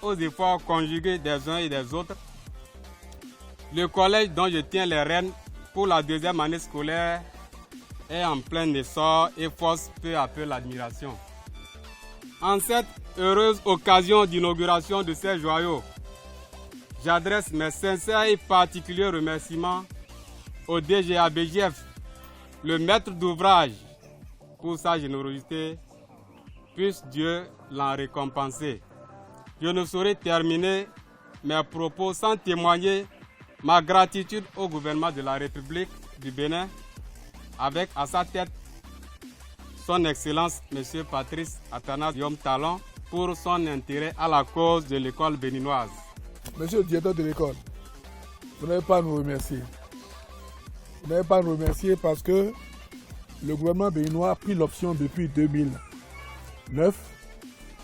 aux efforts conjugués des uns et des autres, le collège dont je tiens les rênes pour la deuxième année scolaire est en plein essor et force peu à peu l'admiration. En cette heureuse occasion d'inauguration de ces joyaux, j'adresse mes sincères et particuliers remerciements au DGABGF, le maître d'ouvrage, pour sa générosité. Puisse Dieu l'en récompenser. Je ne saurais terminer mes propos sans témoigner ma gratitude au gouvernement de la République du Bénin, avec à sa tête son Excellence M. Patrice Athanase Diom Talon, pour son intérêt à la cause de l'école béninoise. Monsieur le directeur de l'école, vous n'avez pas à nous remercier. Vous n'avez pas à nous remercier parce que le gouvernement béninois a pris l'option depuis 2009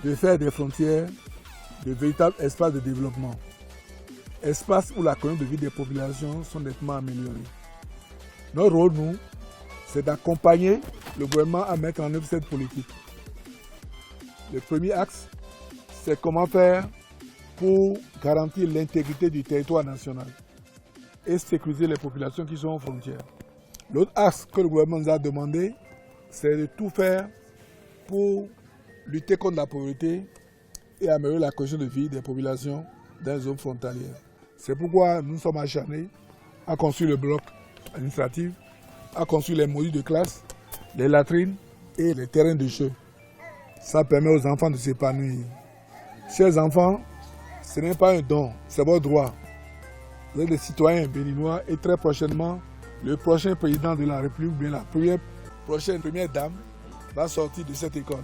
de faire des frontières de véritables espaces de développement. Espaces où la condition de vie des populations sont nettement améliorées. Notre rôle, nous, c'est d'accompagner le gouvernement à mettre en œuvre cette politique. Le premier axe, c'est comment faire pour garantir l'intégrité du territoire national et sécuriser les populations qui sont aux frontières. L'autre axe que le gouvernement nous a demandé, c'est de tout faire pour lutter contre la pauvreté et améliorer la condition de vie des populations dans les zones frontalières. C'est pourquoi nous sommes acharnés à construire le bloc administratif, à construire les modules de classe, les latrines et les terrains de jeu. Ça permet aux enfants de s'épanouir. Chers enfants, ce n'est pas un don, c'est votre droit. Vous êtes des citoyens béninois et très prochainement, le prochain président de la République, bien la prochaine première dame, va sortir de cette école.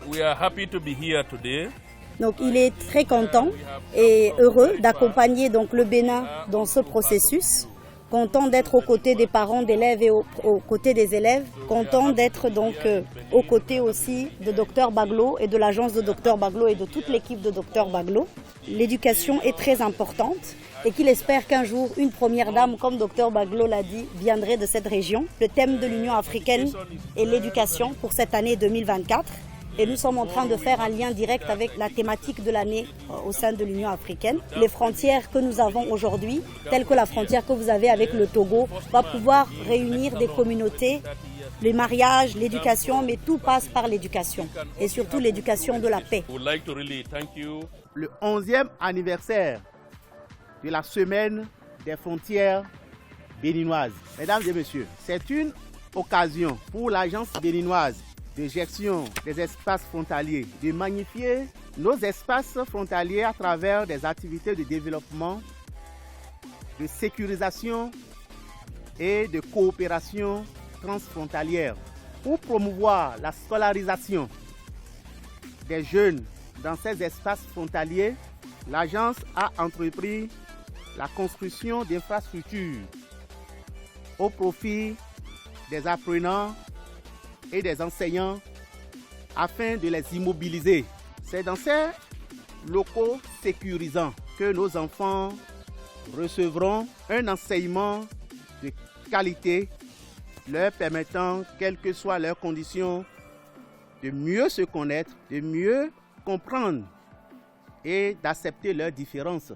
We are happy to be here today. Donc il est très content et heureux d'accompagner donc le Bénin dans ce processus, content d'être aux côtés des parents d'élèves et aux côtés des élèves, content d'être donc aux côtés aussi de Dr Baglo et de l'agence de Dr Baglo et de toute l'équipe de Dr Baglo. L'éducation est très importante et qu'il espère qu'un jour une première dame, comme Dr Baglo l'a dit, viendrait de cette région. Le thème de l'Union africaine est l'éducation pour cette année 2024. Et nous sommes en train de faire un lien direct avec la thématique de l'année au sein de l'Union africaine. Les frontières que nous avons aujourd'hui, telles que la frontière que vous avez avec le Togo, va pouvoir réunir des communautés, les mariages, l'éducation, mais tout passe par l'éducation. Et surtout l'éducation de la paix. Le 11e anniversaire de la semaine des frontières béninoises. Mesdames et messieurs, c'est une occasion pour l'agence béninoise de gestion des espaces frontaliers, de magnifier nos espaces frontaliers à travers des activités de développement, de sécurisation et de coopération transfrontalière. Pour promouvoir la scolarisation des jeunes dans ces espaces frontaliers, l'agence a entrepris la construction d'infrastructures au profit des apprenants et des enseignants afin de les immobiliser. C'est dans ces locaux sécurisants que nos enfants recevront un enseignement de qualité leur permettant, quelles que soient leurs conditions, de mieux se connaître, de mieux comprendre et d'accepter leurs différences.